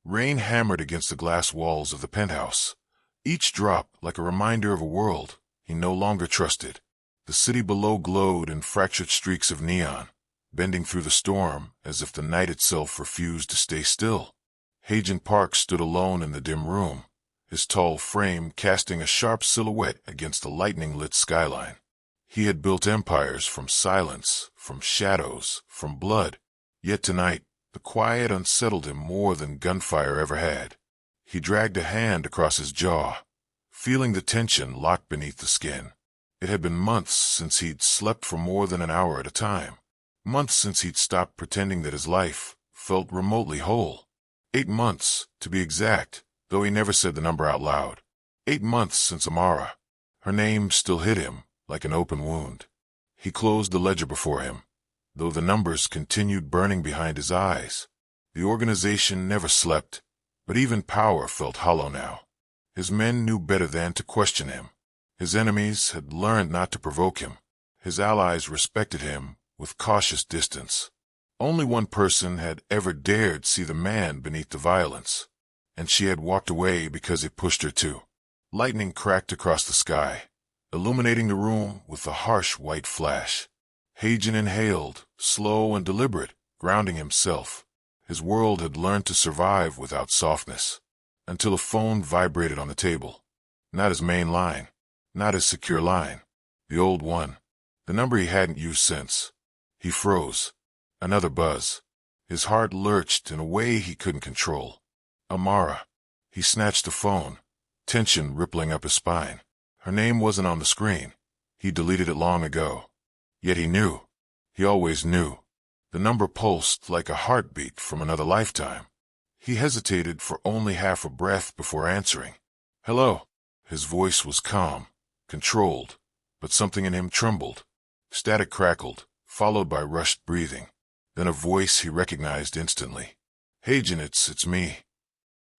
Rain hammered against the glass walls of the penthouse, each drop like a reminder of a world he no longer trusted. The city below glowed in fractured streaks of neon, bending through the storm as if the night itself refused to stay still. Hagen Park stood alone in the dim room, his tall frame casting a sharp silhouette against the lightning-lit skyline. He had built empires from silence, from shadows, from blood, yet tonight the quiet unsettled him more than gunfire ever had. He dragged a hand across his jaw, feeling the tension locked beneath the skin. It had been months since he'd slept for more than an hour at a time. Months since he'd stopped pretending that his life felt remotely whole. 8 months, to be exact, though he never said the number out loud. 8 months since Amara. Her name still hit him like an open wound. He closed the ledger before him, though the numbers continued burning behind his eyes. The organization never slept, but even power felt hollow now. His men knew better than to question him. His enemies had learned not to provoke him. His allies respected him with cautious distance. Only one person had ever dared see the man beneath the violence, and she had walked away because it pushed her to. Lightning cracked across the sky, illuminating the room with a harsh white flash. Hagen inhaled, slow and deliberate, grounding himself. His world had learned to survive without softness, until a phone vibrated on the table. Not his main line, not his secure line, the old one, the number he hadn't used since. He froze. Another buzz. His heart lurched in a way he couldn't control. Amara. He snatched the phone, tension rippling up his spine. Her name wasn't on the screen. He deleted it long ago. Yet he knew. He always knew. The number pulsed like a heartbeat from another lifetime. He hesitated for only half a breath before answering. Hello. His voice was calm, controlled, but something in him trembled. Static crackled, followed by rushed breathing. Then a voice he recognized instantly. Hagen, it's me.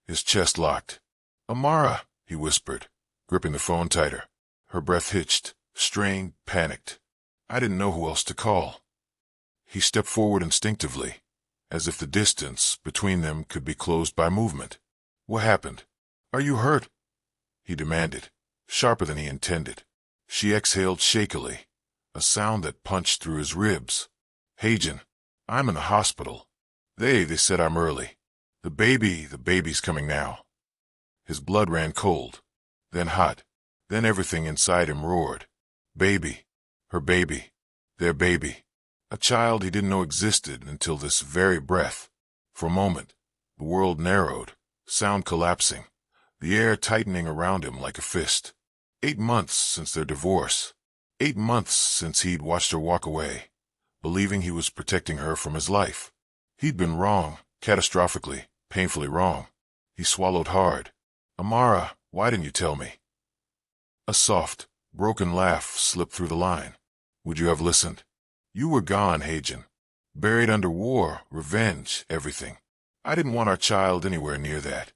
His chest locked. Amara, he whispered, gripping the phone tighter. Her breath hitched, strained, panicked. I didn't know who else to call. He stepped forward instinctively, as if the distance between them could be closed by movement. What happened? Are you hurt? He demanded, sharper than he intended. She exhaled shakily, a sound that punched through his ribs. Hagen, I'm in the hospital. They said I'm early. The baby's coming now. His blood ran cold, then hot, then everything inside him roared. Baby, her baby, their baby. A child he didn't know existed until this very breath. For a moment, the world narrowed, sound collapsing, the air tightening around him like a fist. 8 months since their divorce. 8 months since he'd watched her walk away, believing he was protecting her from his life. He'd been wrong, catastrophically, painfully wrong. He swallowed hard. Amara, why didn't you tell me? A soft, broken laugh slipped through the line. Would you have listened? You were gone, Hagen. Buried under war, revenge, everything. I didn't want our child anywhere near that.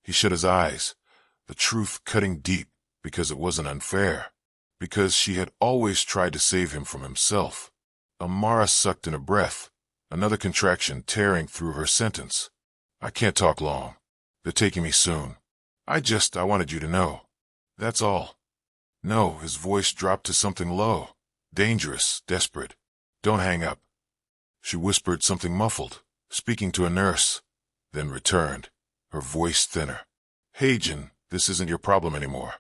He shut his eyes, the truth cutting deep because it wasn't unfair, because she had always tried to save him from himself. Amara sucked in a breath, another contraction tearing through her sentence. I can't talk long. They're taking me soon. I wanted you to know. That's all. No, his voice dropped to something low, dangerous, desperate. Don't hang up. She whispered something muffled, speaking to a nurse, then returned, her voice thinner. Hagen, this isn't your problem anymore.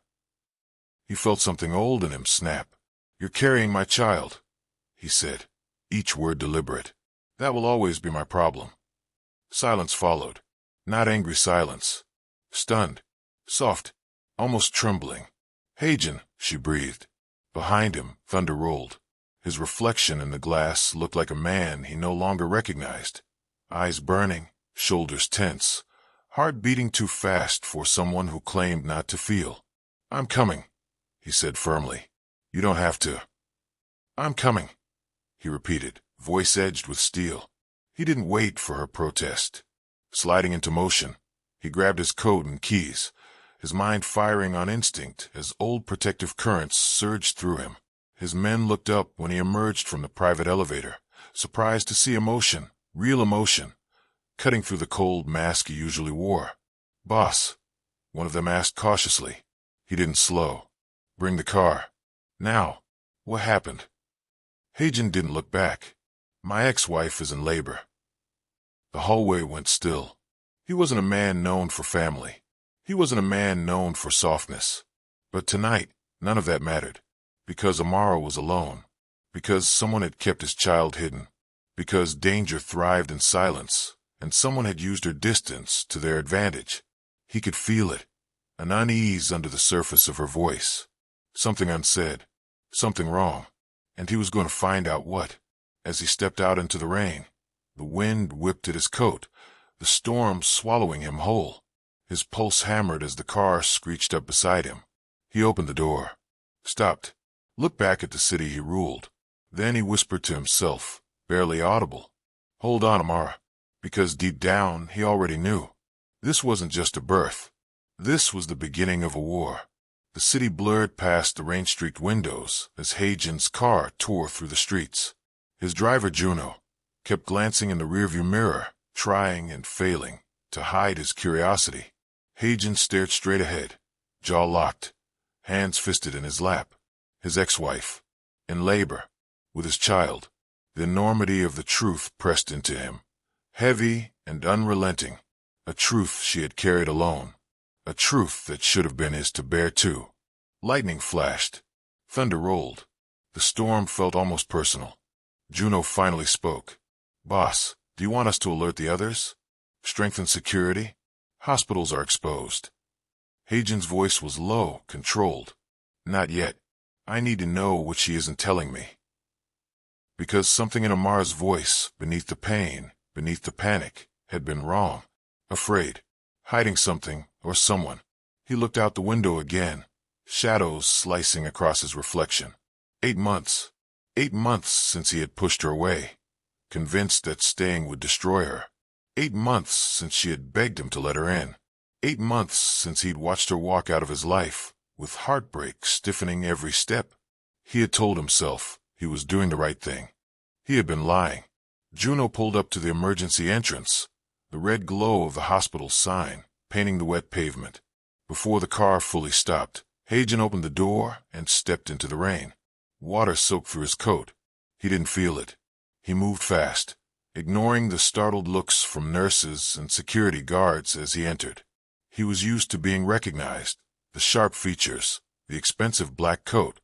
He felt something old in him snap. You're carrying my child, he said, each word deliberate. That will always be my problem. Silence followed. Not angry silence. Stunned. Soft. Almost trembling. Hagen, she breathed. Behind him, thunder rolled. His reflection in the glass looked like a man he no longer recognized. Eyes burning, shoulders tense, heart beating too fast for someone who claimed not to feel. I'm coming, he said firmly. You don't have to. I'm coming, he repeated, voice edged with steel. He didn't wait for her protest. Sliding into motion, he grabbed his coat and keys, his mind firing on instinct as old protective currents surged through him. His men looked up when he emerged from the private elevator, surprised to see emotion, real emotion. cutting through the cold mask he usually wore. "Boss," one of them asked cautiously. He didn't slow. "Bring the car." "Now." "What happened?" Hagen didn't look back. "My ex-wife is in labor." The hallway went still. He wasn't a man known for family. He wasn't a man known for softness. But tonight, none of that mattered. Because Amara was alone. Because someone had kept his child hidden. Because danger thrived in silence, and someone had used her distance to their advantage. He could feel it, an unease under the surface of her voice. Something unsaid, something wrong, and he was going to find out what. As he stepped out into the rain, the wind whipped at his coat, the storm swallowing him whole. His pulse hammered as the car screeched up beside him. He opened the door, stopped, looked back at the city he ruled. Then he whispered to himself, barely audible, "Hold on, Amara," because deep down he already knew. This wasn't just a birth. This was the beginning of a war. The city blurred past the rain-streaked windows as Hagen's car tore through the streets. His driver, Juno, kept glancing in the rearview mirror, trying and failing to hide his curiosity. Hagen stared straight ahead, jaw locked, hands fisted in his lap. His ex-wife, in labor, with his child. The enormity of the truth pressed into him, heavy and unrelenting. A truth she had carried alone. A truth that should have been his to bear too. Lightning flashed. Thunder rolled. The storm felt almost personal. Juno finally spoke. "Boss, do you want us to alert the others? Strengthen security? Hospitals are exposed." Hagen's voice was low, controlled. "Not yet. I need to know what she isn't telling me." Because something in Amara's voice, beneath the pain, beneath the panic, had been wrong. Afraid. Hiding something, or someone. He looked out the window again, shadows slicing across his reflection. 8 months. 8 months since he had pushed her away, convinced that staying would destroy her. 8 months since she had begged him to let her in. 8 months since he'd watched her walk out of his life, with heartbreak stiffening every step. He had told himself he was doing the right thing. He had been lying. Juno pulled up to the emergency entrance, the red glow of the hospital sign painting the wet pavement. Before the car fully stopped, Hagen opened the door and stepped into the rain. Water soaked through his coat. He didn't feel it. He moved fast, ignoring the startled looks from nurses and security guards as he entered. He was used to being recognized, the sharp features, the expensive black coat,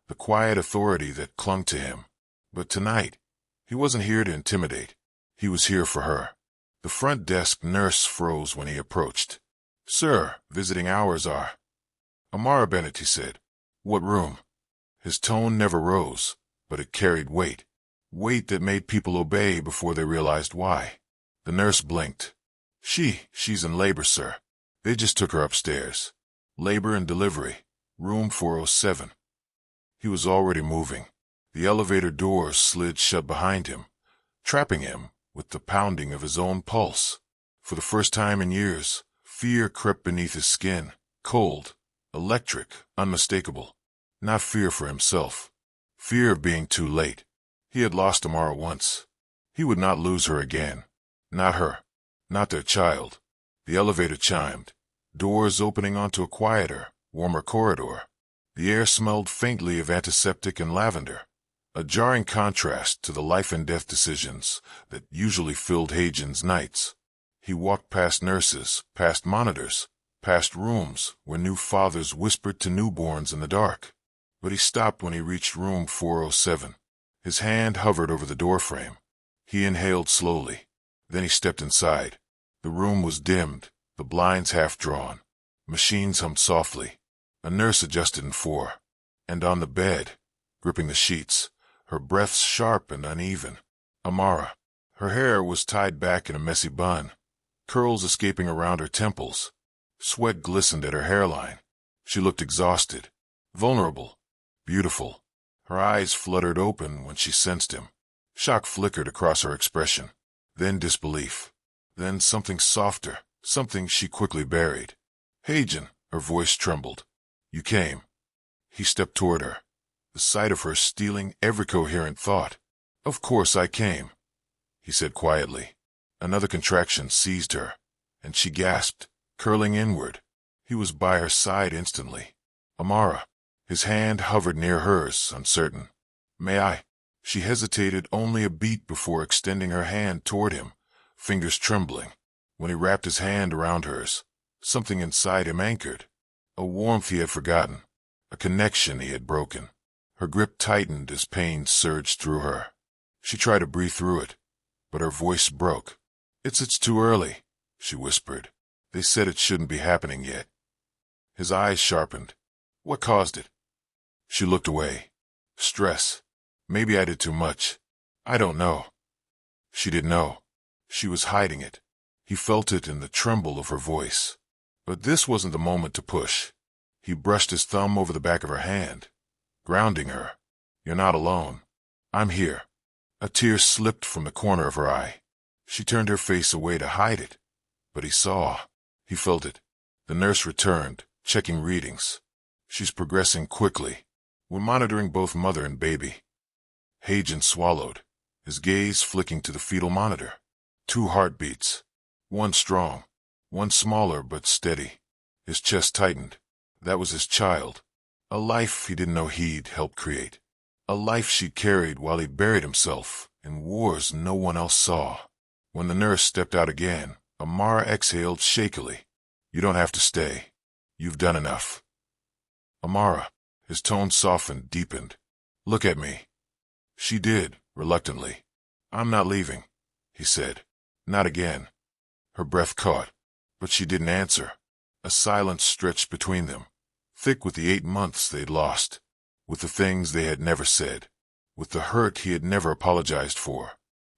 the quiet authority that clung to him. But tonight, he wasn't here to intimidate. He was here for her. The front desk nurse froze when he approached. "Sir, visiting hours are." "Amara Bennett," he said. "What room?" His tone never rose, but it carried weight. Weight that made people obey before they realized why. The nurse blinked. She's in labor, sir. They just took her upstairs. Labor and delivery. Room 407. He was already moving. The elevator doors slid shut behind him, trapping him with the pounding of his own pulse. For the first time in years, fear crept beneath his skin, cold, electric, unmistakable. Not fear for himself. Fear of being too late. He had lost Amara once. He would not lose her again. Not her. Not their child. The elevator chimed, doors opening onto a quieter, warmer corridor. The air smelled faintly of antiseptic and lavender, a jarring contrast to the life-and-death decisions that usually filled Hagen's nights. He walked past nurses, past monitors, past rooms where new fathers whispered to newborns in the dark. But he stopped when he reached room 407. His hand hovered over the doorframe. He inhaled slowly. Then he stepped inside. The room was dimmed, the blinds half-drawn. Machines hummed softly. A nurse adjusted in 4. And on the bed, gripping the sheets, her breaths sharp and uneven, Amara. Her hair was tied back in a messy bun, curls escaping around her temples. Sweat glistened at her hairline. She looked exhausted, vulnerable, beautiful. Her eyes fluttered open when she sensed him. Shock flickered across her expression. Then disbelief. Then something softer, something she quickly buried. "Hagen," her voice trembled. "You came." He stepped toward her, the sight of her stealing every coherent thought. "Of course I came," he said quietly. Another contraction seized her, and she gasped, curling inward. He was by her side instantly. Amara. His hand hovered near hers, uncertain. May I? She hesitated only a beat before extending her hand toward him, fingers trembling. When he wrapped his hand around hers, something inside him anchored. A warmth he had forgotten, a connection he had broken. Her grip tightened as pain surged through her. She tried to breathe through it, but her voice broke. It's too early, she whispered. They said it shouldn't be happening yet. His eyes sharpened. What caused it? She looked away. Stress. Maybe I did too much. I don't know. She didn't know. She was hiding it. He felt it in the tremble of her voice. But this wasn't the moment to push. He brushed his thumb over the back of her hand, grounding her. You're not alone. I'm here. A tear slipped from the corner of her eye. She turned her face away to hide it. But he saw. He felt it. The nurse returned, checking readings. She's progressing quickly. We're monitoring both mother and baby. Hagen swallowed, his gaze flicking to the fetal monitor. 2 heartbeats. One strong, one smaller but steady. His chest tightened. That was his child. A life he didn't know he'd helped create. A life she'd carried while he buried himself in wars no one else saw. When the nurse stepped out again, Amara exhaled shakily. You don't have to stay. You've done enough. Amara. His tone softened, deepened. Look at me. She did, reluctantly. I'm not leaving, he said. Not again. Her breath caught, but she didn't answer. A silence stretched between them, thick with the 8 months they'd lost, with the things they had never said, with the hurt he had never apologized for.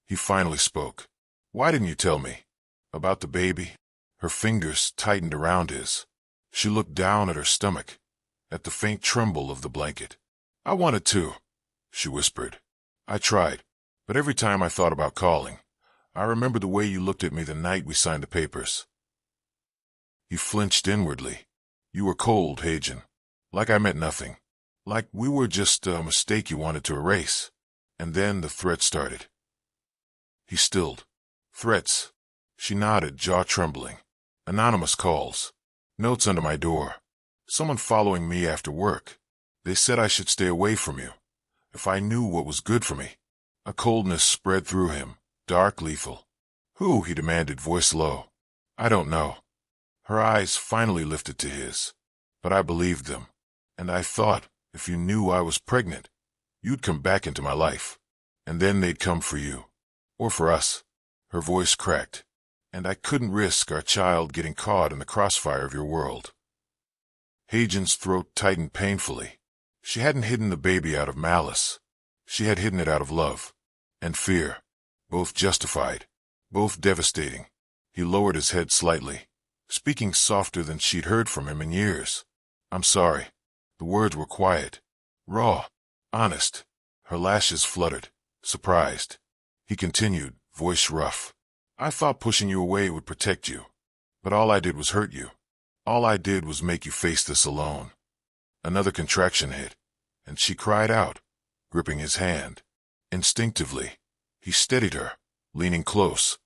He finally spoke. Why didn't you tell me? About the baby? Her fingers tightened around his. She looked down at her stomach, at the faint tremble of the blanket. I wanted to, she whispered. I tried, but every time I thought about calling, I remembered the way you looked at me the night we signed the papers. He flinched inwardly. You were cold, Hagen. Like I meant nothing. Like we were just a mistake you wanted to erase. And then the threat started. He stilled. Threats. She nodded, jaw trembling. Anonymous calls. Notes under my door. Someone following me after work. They said I should stay away from you. If I knew what was good for me. A coldness spread through him, dark, lethal. Who? He demanded, voice low. I don't know. Her eyes finally lifted to his. But I believed them. And I thought, if you knew I was pregnant, you'd come back into my life. And then they'd come for you. Or for us. Her voice cracked. And I couldn't risk our child getting caught in the crossfire of your world. Hagen's throat tightened painfully. She hadn't hidden the baby out of malice. She had hidden it out of love. And fear. Both justified. Both devastating. He lowered his head slightly, speaking softer than she'd heard from him in years. I'm sorry. The words were quiet. Raw. Honest. Her lashes fluttered. Surprised. He continued, voice rough. I thought pushing you away would protect you. But all I did was hurt you. All I did was make you face this alone. Another contraction hit, and she cried out, gripping his hand. Instinctively, he steadied her, leaning close,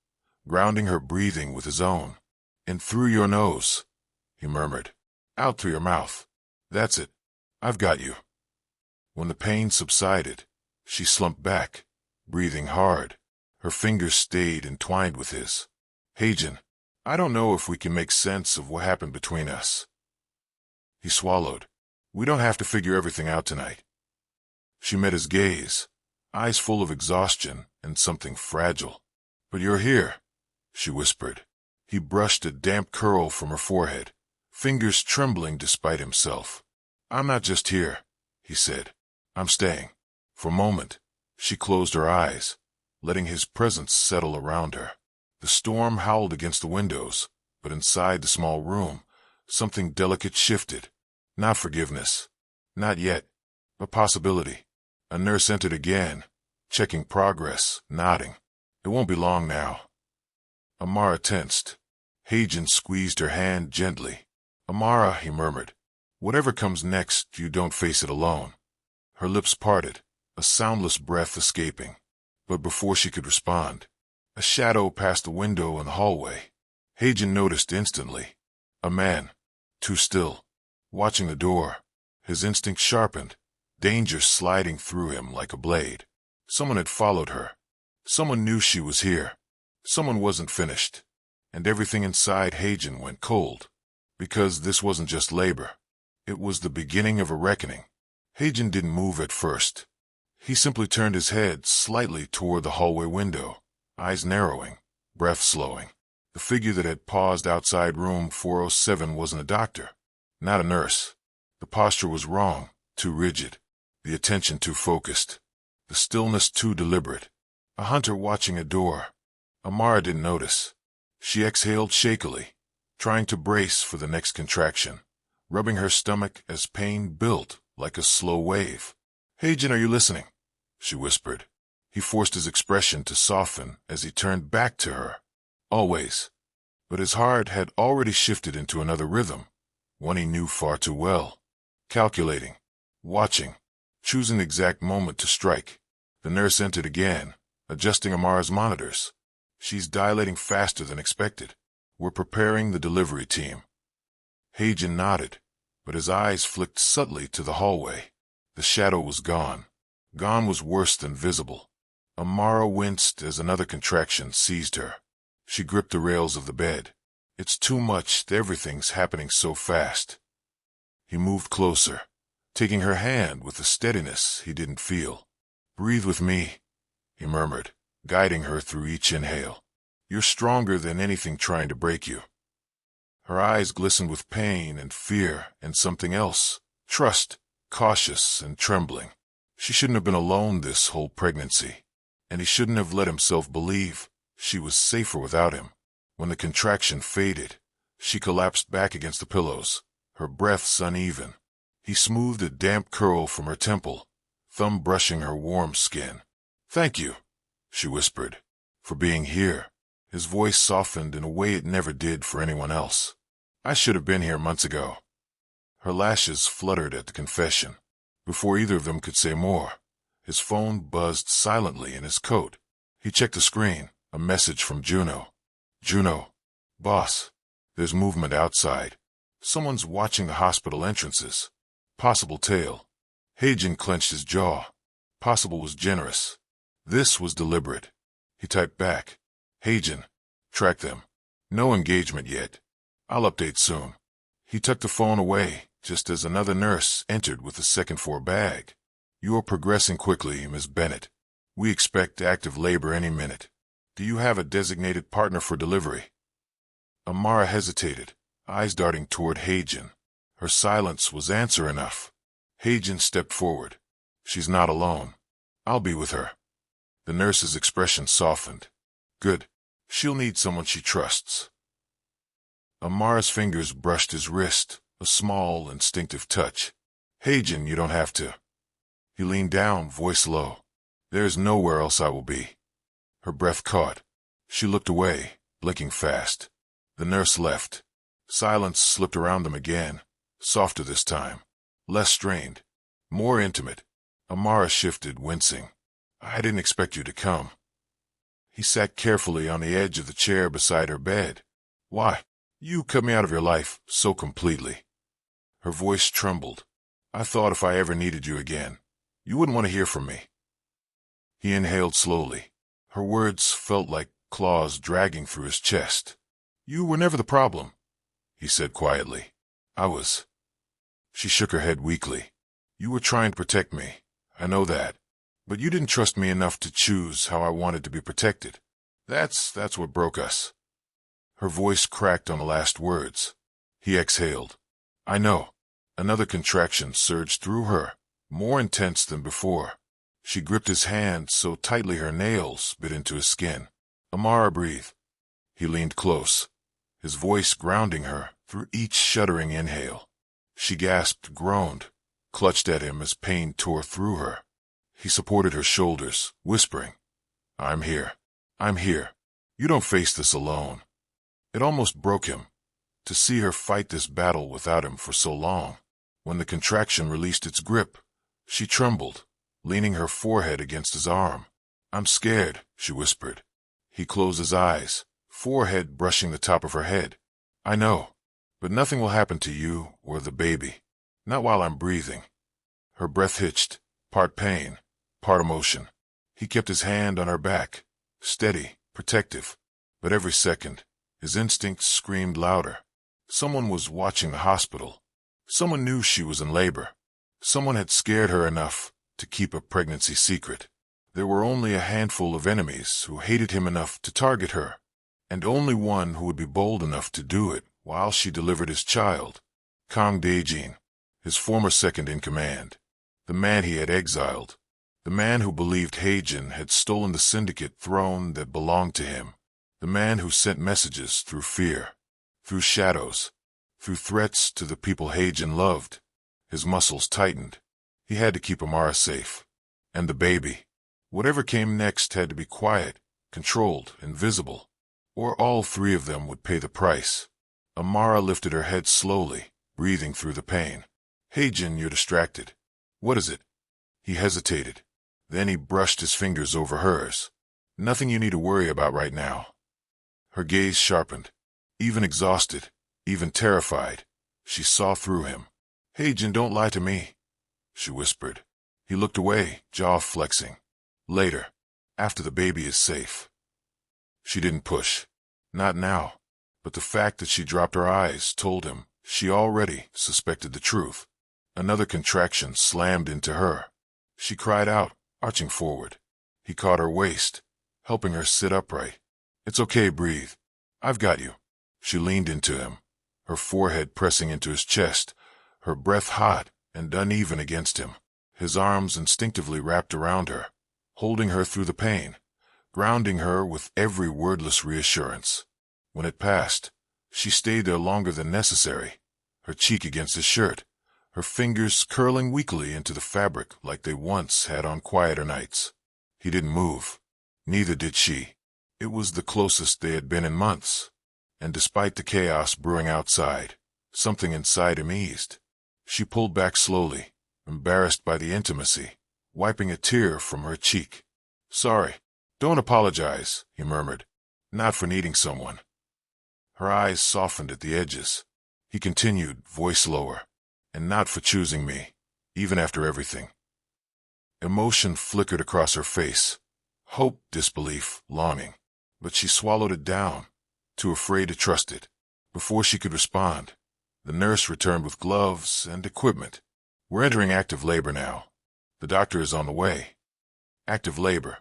grounding her breathing with his own. In through your nose, he murmured. Out through your mouth. That's it. I've got you. When the pain subsided, she slumped back, breathing hard. Her fingers stayed entwined with his. Hagen, I don't know if we can make sense of what happened between us. He swallowed. We don't have to figure everything out tonight. She met his gaze, eyes full of exhaustion and something fragile. But you're here, she whispered. He brushed a damp curl from her forehead, fingers trembling despite himself. I'm not just here, he said. I'm staying. For a moment, she closed her eyes, letting his presence settle around her. The storm howled against the windows, but inside the small room, something delicate shifted. Not forgiveness. Not yet. But possibility. A nurse entered again, checking progress, nodding. It won't be long now. Amara tensed. Hagen squeezed her hand gently. Amara, he murmured. Whatever comes next, you don't face it alone. Her lips parted, a soundless breath escaping. But before she could respond, A shadow passed the window in the hallway. Hagen noticed instantly. A man, too still, watching the door. His instinct sharpened, danger sliding through him like a blade. Someone had followed her. Someone knew she was here. Someone wasn't finished. And everything inside Hagen went cold. Because this wasn't just labor. It was the beginning of a reckoning. Hagen didn't move at first. He simply turned his head slightly toward the hallway window, eyes narrowing, breath slowing. The figure that had paused outside room 407 wasn't a doctor, not a nurse. The posture was wrong, too rigid. The attention too focused. The stillness too deliberate. A hunter watching a door. Amara didn't notice. She exhaled shakily, trying to brace for the next contraction, rubbing her stomach as pain built like a slow wave. "Hagen, are you listening?" she whispered. He forced his expression to soften as he turned back to her. Always. But his heart had already shifted into another rhythm, one he knew far too well. Calculating, watching, choosing the exact moment to strike. The nurse entered again, adjusting Amara's monitors. "She's dilating faster than expected. We're preparing the delivery team." Hagen nodded, but his eyes flicked subtly to the hallway. The shadow was gone. Gone was worse than visible. Amara winced as another contraction seized her. She gripped the rails of the bed. "It's too much. Everything's happening so fast." He moved closer, taking her hand with a steadiness he didn't feel. "Breathe with me," he murmured, guiding her through each inhale. "You're stronger than anything trying to break you." Her eyes glistened with pain and fear and something else, trust, cautious and trembling. She shouldn't have been alone this whole pregnancy, and he shouldn't have let himself believe she was safer without him. When the contraction faded, she collapsed back against the pillows, her breaths uneven. He smoothed a damp curl from her temple, thumb brushing her warm skin. "Thank you," she whispered, "for being here." His voice softened in a way it never did for anyone else. "I should have been here months ago." Her lashes fluttered at the confession. Before either of them could say more, his phone buzzed silently in his coat. He checked the screen, a message from Juno. "Juno, boss, there's movement outside. Someone's watching the hospital entrances. Possible tail." Hagen clenched his jaw. Possible was generous. This was deliberate. He typed back, "Hagen, track them. No engagement yet. I'll update soon." He tucked the phone away just as another nurse entered with a second-floor bag. "You are progressing quickly, Miss Bennett. We expect active labor any minute. Do you have a designated partner for delivery?" Amara hesitated, eyes darting toward Hagen. Her silence was answer enough. Hagen stepped forward. "She's not alone. I'll be with her." The nurse's expression softened. "Good. She'll need someone she trusts." Amara's fingers brushed his wrist, a small, instinctive touch. "Hagen, you don't have to." He leaned down, voice low. "There's nowhere else I will be." Her breath caught. She looked away, blinking fast. The nurse left. Silence slipped around them again, softer this time, less strained, more intimate. Amara shifted, wincing. "I didn't expect you to come." He sat carefully on the edge of the chair beside her bed. "Why? You cut me out of your life so completely." Her voice trembled. "I thought if I ever needed you again, you wouldn't want to hear from me." He inhaled slowly. Her words felt like claws dragging through his chest. "You were never the problem," he said quietly. "I was." She shook her head weakly. "You were trying to protect me. I know that. But you didn't trust me enough to choose how I wanted to be protected. That's what broke us." Her voice cracked on the last words. He exhaled. "I know." Another contraction surged through her, more intense than before. She gripped his hand so tightly her nails bit into his skin. "Amara, breathe." He leaned close, his voice grounding her through each shuddering inhale. She gasped, groaned, clutched at him as pain tore through her. He supported her shoulders, whispering, "I'm here. I'm here. You don't face this alone." It almost broke him, to see her fight this battle without him for so long. When the contraction released its grip, she trembled, leaning her forehead against his arm. "I'm scared," she whispered. He closed his eyes, forehead brushing the top of her head. I know, but nothing will happen to you or the baby. Not while I'm breathing. Her breath hitched, part pain, part emotion. He kept his hand on her back, steady, protective. But every second, his instincts screamed louder. Someone was watching the hospital. Someone knew she was in labor. Someone had scared her enough to keep a pregnancy secret. There were only a handful of enemies who hated him enough to target her, and only one who would be bold enough to do it while she delivered his child. Kang Daejin, his former second-in-command, the man he had exiled, the man who believed Haejin had stolen the syndicate throne that belonged to him, the man who sent messages through fear, through shadows, through threats to the people Haejin loved. His muscles tightened. He had to keep Amara safe. And the baby. Whatever came next had to be quiet, controlled, invisible, or all three of them would pay the price. Amara lifted her head slowly, breathing through the pain. Haejin, you're distracted. What is it? He hesitated. Then he brushed his fingers over hers. Nothing you need to worry about right now. Her gaze sharpened. Even exhausted, even terrified, she saw through him. Haejin, don't lie to me, she whispered. He looked away, jaw flexing. Later, after the baby is safe. She didn't push. Not now. But the fact that she dropped her eyes told him she already suspected the truth. Another contraction slammed into her. She cried out, arching forward. He caught her waist, helping her sit upright. It's okay, breathe. I've got you. She leaned into him, her forehead pressing into his chest, her breath hot and uneven against him. His arms instinctively wrapped around her, holding her through the pain, grounding her with every wordless reassurance. When it passed, she stayed there longer than necessary, her cheek against his shirt, her fingers curling weakly into the fabric like they once had on quieter nights. He didn't move. Neither did she. It was the closest they had been in months. And despite the chaos brewing outside, something inside him eased. She pulled back slowly, embarrassed by the intimacy, wiping a tear from her cheek. Sorry. Don't apologize, he murmured. Not for needing someone. Her eyes softened at the edges. He continued, voice lower. And not for choosing me, even after everything. Emotion flickered across her face. Hope, disbelief, longing. But she swallowed it down, too afraid to trust it. Before she could respond, the nurse returned with gloves and equipment. We're entering active labor now. The doctor is on the way. Active labor.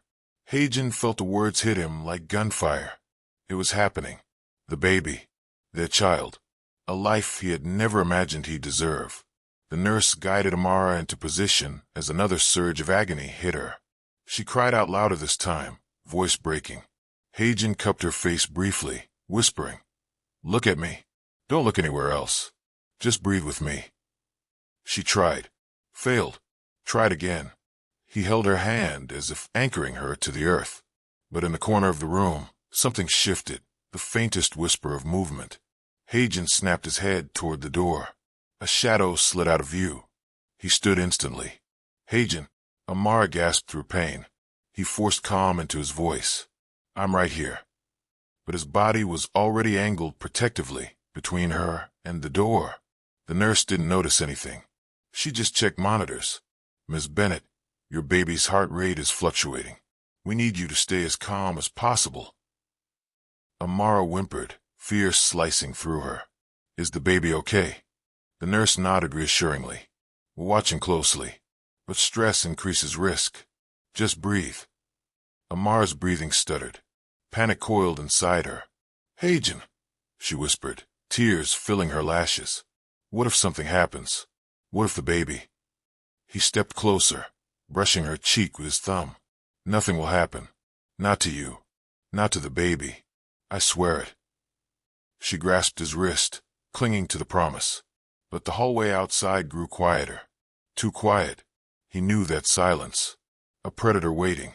Haejin felt the words hit him like gunfire. It was happening. The baby. Their child. A life he had never imagined he'd deserve. The nurse guided Amara into position as another surge of agony hit her. She cried out louder this time, voice breaking. Haejin cupped her face briefly, whispering, Look at me. Don't look anywhere else. Just breathe with me. She tried. Failed. Tried again. He held her hand as if anchoring her to the earth. But in the corner of the room, something shifted, the faintest whisper of movement. Haejin snapped his head toward the door. A shadow slid out of view. He stood instantly. Haejin, Amara gasped through pain. He forced calm into his voice. I'm right here. But his body was already angled protectively between her and the door. The nurse didn't notice anything. She just checked monitors. Ms. Bennett, your baby's heart rate is fluctuating. We need you to stay as calm as possible. Amara whimpered, fear slicing through her. Is the baby okay? The nurse nodded reassuringly. We're watching closely, but stress increases risk. Just breathe. Amara's breathing stuttered. Panic coiled inside her. Haejin, she whispered, tears filling her lashes. What if something happens? What if the baby? He stepped closer, brushing her cheek with his thumb. Nothing will happen. Not to you. Not to the baby. I swear it. She grasped his wrist, clinging to the promise. But the hallway outside grew quieter. Too quiet. He knew that silence. A predator waiting.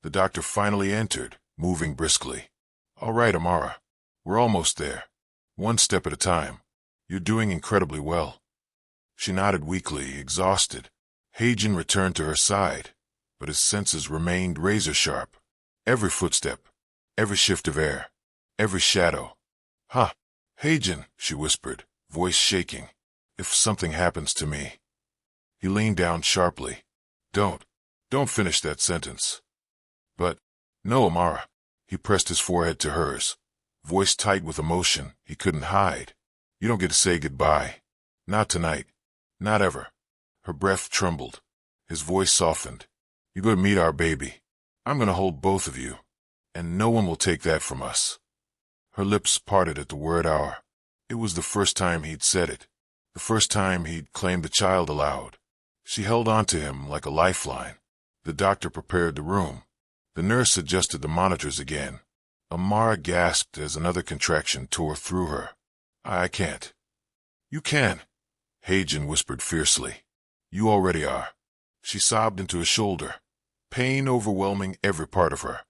The doctor finally entered, moving briskly. All right, Amara. We're almost there. One step at a time. You're doing incredibly well. She nodded weakly, exhausted. Haejin returned to her side, but his senses remained razor-sharp. Every footstep, every shift of air, every shadow. "Ha! Hagen," she whispered, voice shaking. "If something happens to me." He leaned down sharply. Don't finish that sentence." "But, no, Amara." He pressed his forehead to hers, voice tight with emotion he couldn't hide. "You don't get to say goodbye. Not tonight. Not ever." Her breath trembled. His voice softened. "You're going to meet our baby. I'm going to hold both of you. And no one will take that from us." Her lips parted at the word our. It was the first time he'd said it. The first time he'd claimed the child aloud. She held on to him like a lifeline. The doctor prepared the room. The nurse adjusted the monitors again. Amara gasped as another contraction tore through her. "I can't." "You can," Hagen whispered fiercely. "You already are." She sobbed into his shoulder, pain overwhelming every part of her.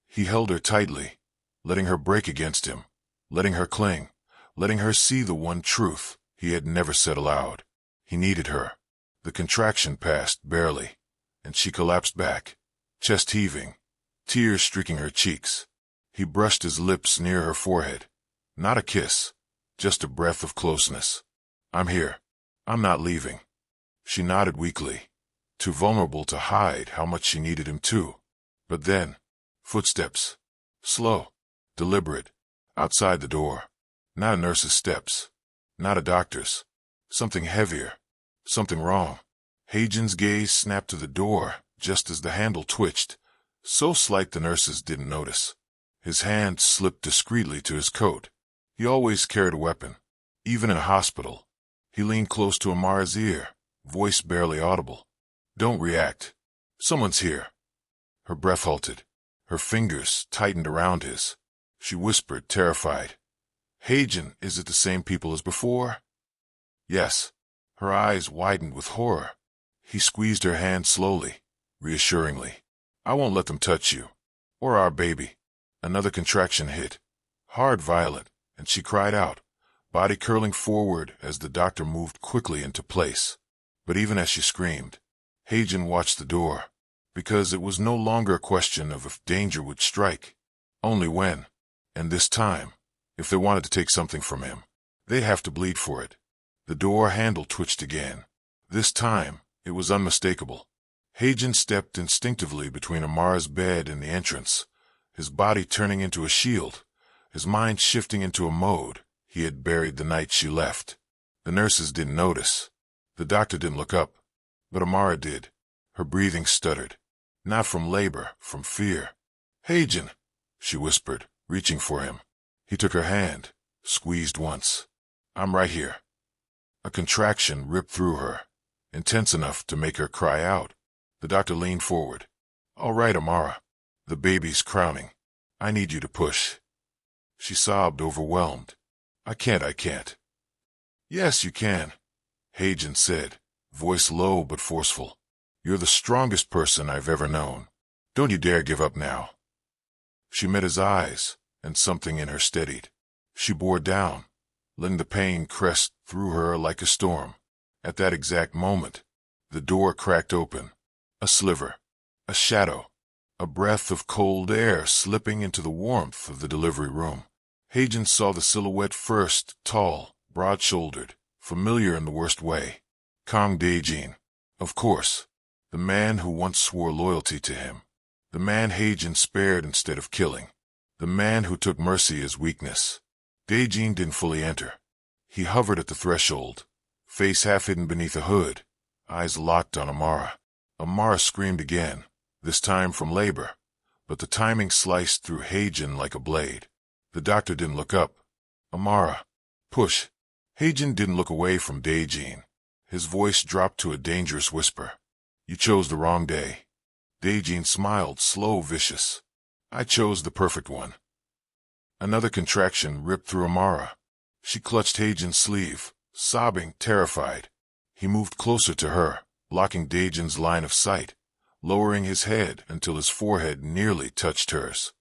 He held her tightly, letting her break against him, letting her cling, letting her see the one truth he had never said aloud. He needed her. The contraction passed barely, and she collapsed back, chest heaving, tears streaking her cheeks. He brushed his lips near her forehead. Not a kiss, just a breath of closeness. "I'm here. I'm not leaving." She nodded weakly, too vulnerable to hide how much she needed him too. But then, footsteps. Slow, deliberate, outside the door. Not a nurse's steps. Not a doctor's. Something heavier. Something wrong. Hagen's gaze snapped to the door just as the handle twitched, so slight the nurses didn't notice. His hand slipped discreetly to his coat. He always carried a weapon, even in a hospital. He leaned close to Amara's ear, voice barely audible. "Don't react. Someone's here." Her breath halted. Her fingers tightened around his. She whispered, terrified. "Hagen, is it the same people as before?" "Yes." Her eyes widened with horror. He squeezed her hand slowly, reassuringly. "I won't let them touch you. Or our baby." Another contraction hit. Hard, violent, and she cried out, body curling forward as the doctor moved quickly into place. But even as she screamed, Hagen watched the door, because it was no longer a question of if danger would strike, only when. And this time, if they wanted to take something from him, they'd have to bleed for it. The door handle twitched again. This time, it was unmistakable. Hagen stepped instinctively between Amara's bed and the entrance, his body turning into a shield, his mind shifting into a mode he had buried the night she left. The nurses didn't notice. The doctor didn't look up. But Amara did. Her breathing stuttered. Not from labor, from fear. "Hagen," she whispered, reaching for him. He took her hand, squeezed once. "I'm right here." A contraction ripped through her, intense enough to make her cry out. The doctor leaned forward. "All right, Amara. The baby's crowning. I need you to push." She sobbed, overwhelmed. I can't." "Yes, you can," Hagen said, voice low but forceful. "You're the strongest person I've ever known. Don't you dare give up now." She met his eyes, and something in her steadied. She bore down, letting the pain crest through her like a storm. At that exact moment, the door cracked open. A sliver, a shadow, a breath of cold air slipping into the warmth of the delivery room. Hagen saw the silhouette first, tall, broad-shouldered, familiar in the worst way. Kang Daejin, of course, the man who once swore loyalty to him. The man Hagen spared instead of killing. The man who took mercy as weakness. Daejin didn't fully enter. He hovered at the threshold, face half hidden beneath a hood, eyes locked on Amara. Amara screamed again, this time from labor, but the timing sliced through Hagen like a blade. The doctor didn't look up. "Amara, push." Hagen didn't look away from Daejin. His voice dropped to a dangerous whisper. "You chose the wrong day." Daejin smiled, slow, vicious. "I chose the perfect one." Another contraction ripped through Amara. She clutched Hagen's sleeve, sobbing, terrified. He moved closer to her, blocking Daejin's line of sight, lowering his head until his forehead nearly touched hers.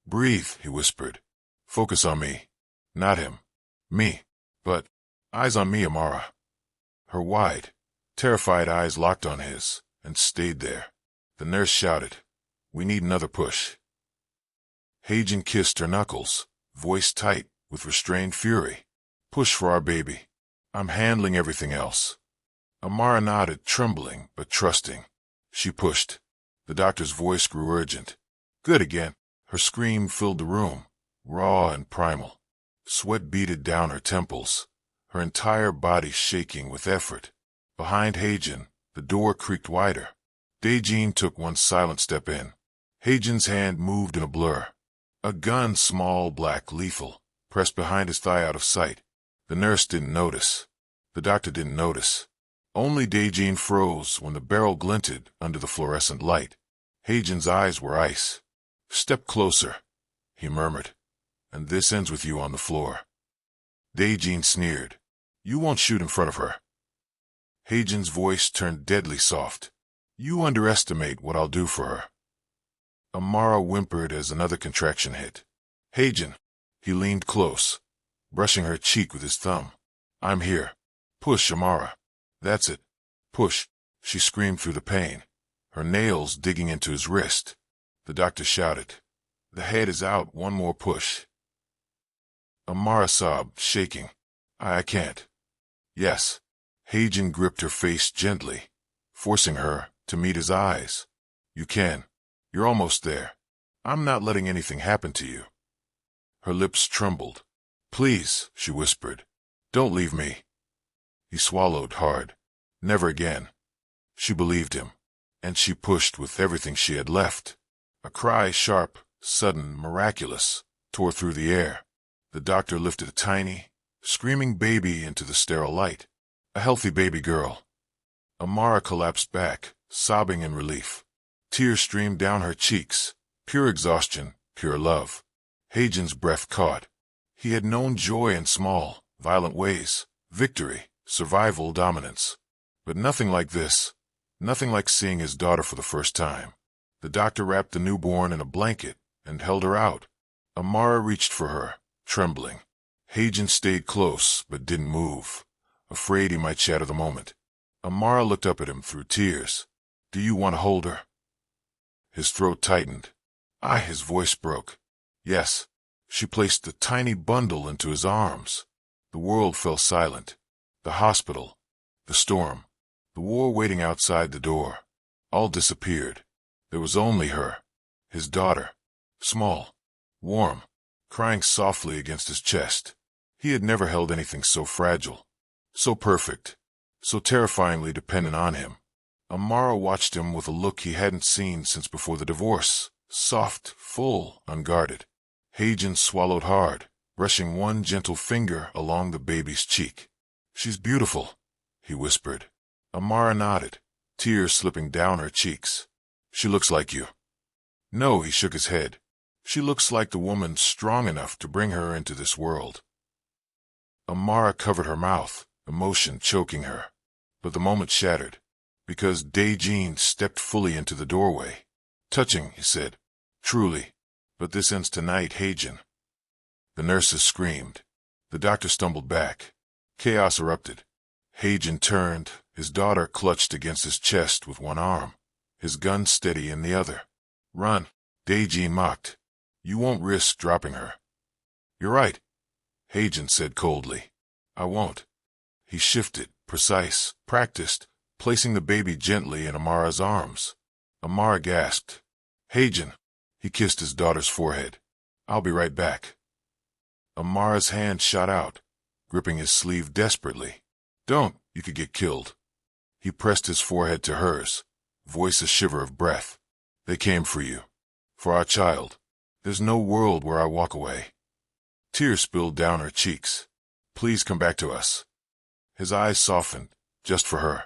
"Breathe," he whispered. "Focus on me. Not him. Me. But eyes on me, Amara." Her wide, terrified eyes locked on his, and stayed there. The nurse shouted, "We need another push." Hajan kissed her knuckles, voice tight with restrained fury. Push for our baby. I'm handling everything else. Amara nodded, trembling but trusting. She pushed. The doctor's voice grew urgent. Good again. Her scream filled the room, raw and primal. Sweat beaded down her temples, her entire body shaking with effort. Behind Hajan, the door creaked wider. Dejin took one silent step in. Hajan's hand moved in a blur. A gun, small, black, lethal, pressed behind his thigh out of sight. The nurse didn't notice. The doctor didn't notice. Only Dejin froze when the barrel glinted under the fluorescent light. Hajan's eyes were ice. Step closer, he murmured, and this ends with you on the floor. Dejin sneered. You won't shoot in front of her. Hajan's voice turned deadly soft. You underestimate what I'll do for her. Amara whimpered as another contraction hit. Hajan. He leaned close, brushing her cheek with his thumb. I'm here. Push, Amara. That's it. Push. She screamed through the pain, her nails digging into his wrist. The doctor shouted. The head is out, one more push. Amara sobbed, shaking. I can't. Yes. Hajan gripped her face gently, forcing her to meet his eyes. You can. You're almost there. I'm not letting anything happen to you. Her lips trembled. Please, she whispered. Don't leave me. He swallowed hard. Never again. She believed him, and she pushed with everything she had left. A cry, sharp, sudden, miraculous, tore through the air. The doctor lifted a tiny, screaming baby into the sterile light. A healthy baby girl. Amara collapsed back, sobbing in relief. Tears streamed down her cheeks, pure exhaustion, pure love. Hajan's breath caught. He had known joy in small, violent ways, victory, survival, dominance. But nothing like this, nothing like seeing his daughter for the first time. The doctor wrapped the newborn in a blanket and held her out. Amara reached for her, trembling. Hajan stayed close but didn't move, afraid he might shatter the moment. Amara looked up at him through tears. Do you want to hold her? His throat tightened. His voice broke. Yes. She placed the tiny bundle into his arms. The world fell silent. The hospital, the storm, the war waiting outside the door, all disappeared. There was only her, his daughter, small, warm, crying softly against his chest. He had never held anything so fragile, so perfect, so terrifyingly dependent on him. Amara watched him with a look he hadn't seen since before the divorce, soft, full, unguarded. Hajan swallowed hard, brushing one gentle finger along the baby's cheek. She's beautiful, he whispered. Amara nodded, tears slipping down her cheeks. She looks like you. No, he shook his head. She looks like the woman strong enough to bring her into this world. Amara covered her mouth, emotion choking her. But the moment shattered, because Dejin stepped fully into the doorway. Touching, he said. Truly. But this ends tonight, Hajan. The nurses screamed. The doctor stumbled back. Chaos erupted. Hajan turned, his daughter clutched against his chest with one arm, his gun steady in the other. Run, Dejin mocked. You won't risk dropping her. You're right, Hajan said coldly. I won't. He shifted, precise, practiced, placing the baby gently in Amara's arms. Amara gasped. Hajan. He kissed his daughter's forehead. I'll be right back. Amara's hand shot out, gripping his sleeve desperately. Don't, you could get killed. He pressed his forehead to hers, voice a shiver of breath. They came for you. For our child. There's no world where I walk away. Tears spilled down her cheeks. Please come back to us. His eyes softened, just for her.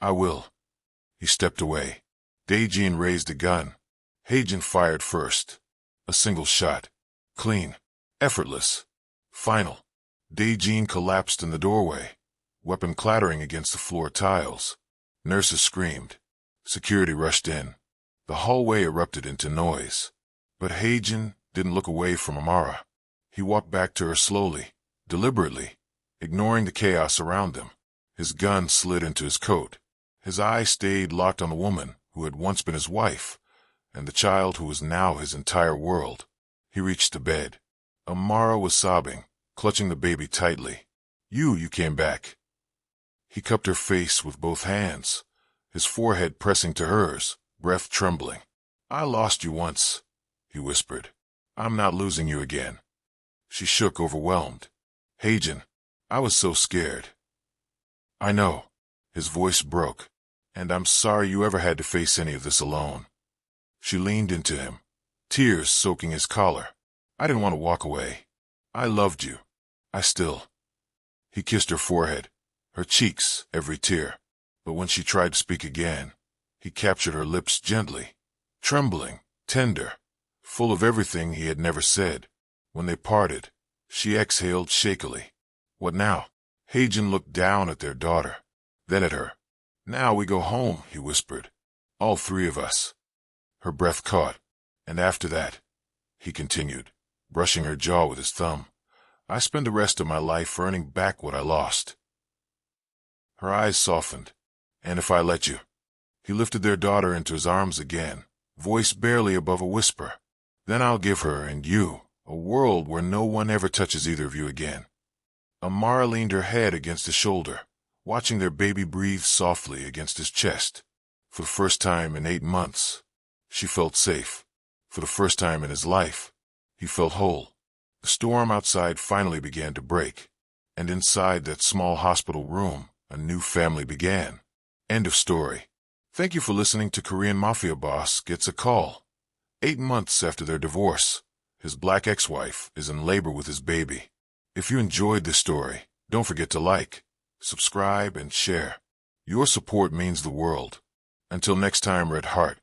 I will. He stepped away. Dejin raised a gun. Hajan fired first. A single shot. Clean. Effortless. Final. Dejin collapsed in the doorway, weapon clattering against the floor tiles. Nurses screamed. Security rushed in. The hallway erupted into noise. But Hajan didn't look away from Amara. He walked back to her slowly, deliberately, ignoring the chaos around him. His gun slid into his coat. His eye stayed locked on the woman who had once been his wife, and the child who was now his entire world. He reached the bed. Amara was sobbing, clutching the baby tightly. You came back. He cupped her face with both hands, his forehead pressing to hers, breath trembling. I lost you once, he whispered. I'm not losing you again. She shook, overwhelmed. Hagen, I was so scared. I know. His voice broke. And I'm sorry you ever had to face any of this alone. She leaned into him, tears soaking his collar. I didn't want to walk away. I loved you. I still. He kissed her forehead, her cheeks, every tear. But when she tried to speak again, he captured her lips gently, trembling, tender, full of everything he had never said. When they parted, she exhaled shakily. What now? Hagen looked down at their daughter, then at her. Now we go home, he whispered. All three of us. Her breath caught. And after that, he continued, brushing her jaw with his thumb, I spend the rest of my life earning back what I lost. Her eyes softened. And if I let you? He lifted their daughter into his arms again, voice barely above a whisper. Then I'll give her and you a world where no one ever touches either of you again. Amara leaned her head against his shoulder, watching their baby breathe softly against his chest. For the first time in 8 months, she felt safe. For the first time in his life, he felt whole. The storm outside finally began to break, and inside that small hospital room, a new family began. End of story. Thank you for listening to Korean Mafia Boss Gets a Call. 8 months after their divorce, his black ex-wife is in labor with his baby. If you enjoyed this story, don't forget to like, subscribe, and share. Your support means the world. Until next time, Red Heart.